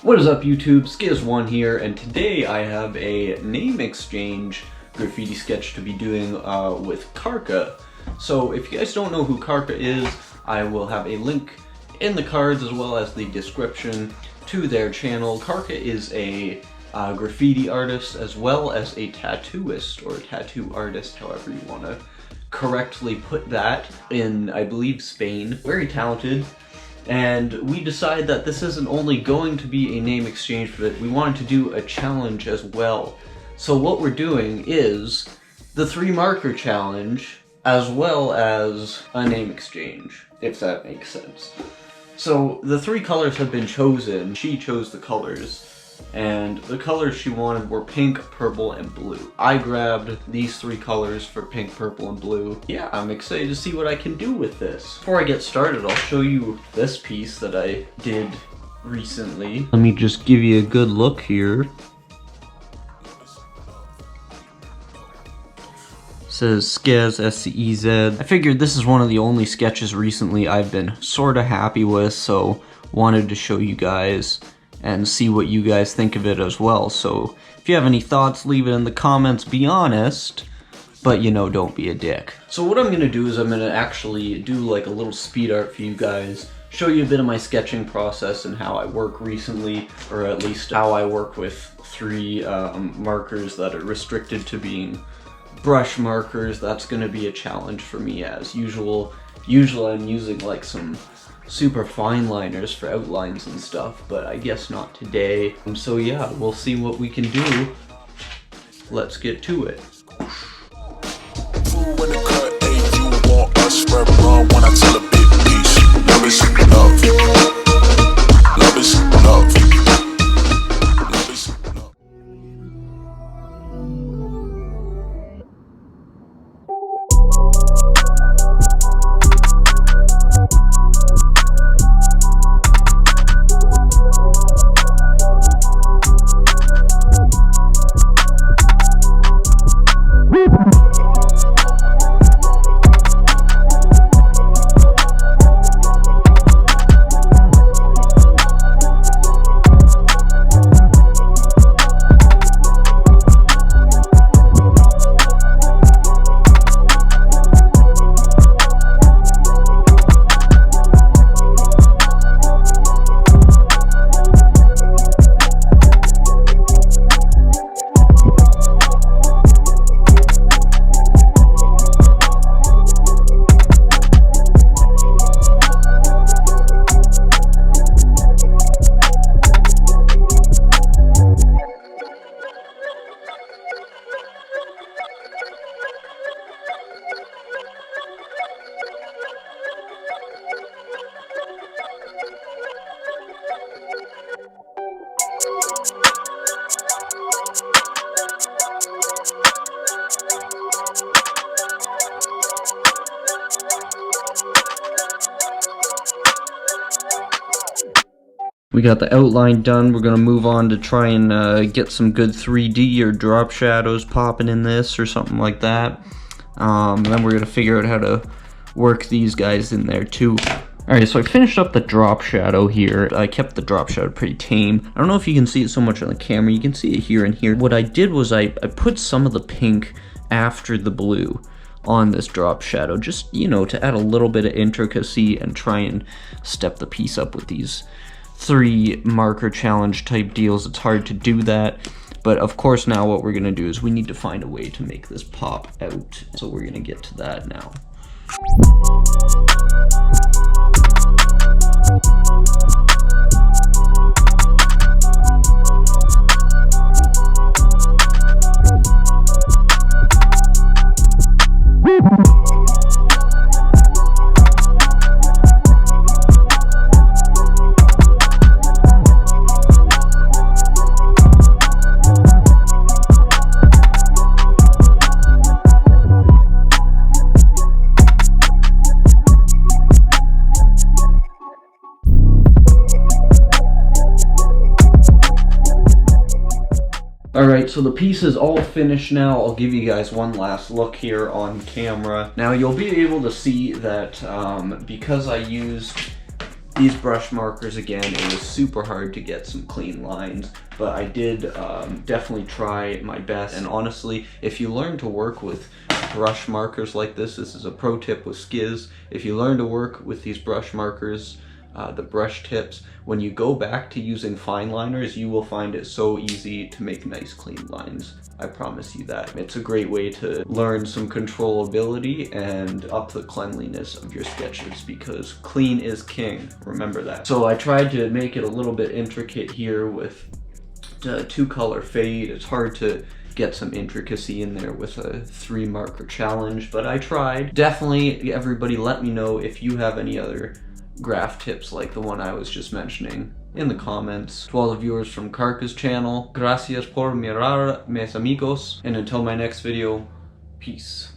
What is up YouTube, Sciz1 here, and today I have a name exchange graffiti sketch to be doing with Carka. So if you guys don't know who Carka is, I will have a link in the cards as well as the description to their channel. Carka is a graffiti artist as well as a tattooist, or tattoo artist, however you want to correctly put that, in, I believe, Spain. Very talented. And we decided that this isn't only going to be a name exchange, but we wanted to do a challenge as well. So what we're doing is the 3 marker challenge as well as a name exchange, if that makes sense. So the 3 colors have been chosen. She chose the colors, and the colors she wanted were pink, purple, and blue. I grabbed these 3 colors for pink, purple, and blue. Yeah, I'm excited to see what I can do with this. Before I get started, I'll show you this piece that I did recently. Let me just give you a good look here. It says Sciz, S-C-E-Z. I figured this is one of the only sketches recently I've been sorta happy with, so wanted to show you guys and see what you guys think of it as well. So if you have any thoughts, leave it in the comments. Be honest, but you know, don't be a dick. So what I'm gonna do is I'm gonna actually do like a little speed art for you guys, show you a bit of my sketching process and how I work recently, or at least how I work with 3 markers that are restricted to being brush markers. That's gonna be a challenge for me as usual. Usually I'm using like some super fine liners for outlines and stuff, but I guess not today. So yeah, we'll see what we can do. Let's get to it. We got the outline done. We're gonna move on to try and get some good 3D or drop shadows popping in this or something like that. Then we're gonna figure out how to work these guys in there too. Alright, so I finished up the drop shadow here. I kept the drop shadow pretty tame. I don't know if you can see it so much on the camera. You can see it here and here. What I did was I put some of the pink after the blue on this drop shadow, just, you know, to add a little bit of intricacy and try and step the piece up with these 3 marker challenge type deals. It's hard to do that, but of course now what we're gonna do is we need to find a way to make this pop out. So we're gonna get to that now. Alright, so the piece is all finished now. I'll give you guys one last look here on camera. Now you'll be able to see that because I used These brush markers, again, it was super hard to get some clean lines, but I did definitely try my best. And honestly, if you learn to work with brush markers like this is a pro tip with Sciz. If you learn to work with these brush markers, the brush tips, when you go back to using fine liners, you will find it so easy to make nice clean lines. I promise you that. It's a great way to learn some controllability and up the cleanliness of your sketches, because clean is king, remember that. So I tried to make it a little bit intricate here with the 2-color fade. It's hard to get some intricacy in there with a 3-marker challenge, but I tried. Definitely, everybody let me know if you have any other graph tips like the one I was just mentioning in the comments. To all the viewers from Carka's channel, gracias por mirar, mis amigos, and until my next video, peace.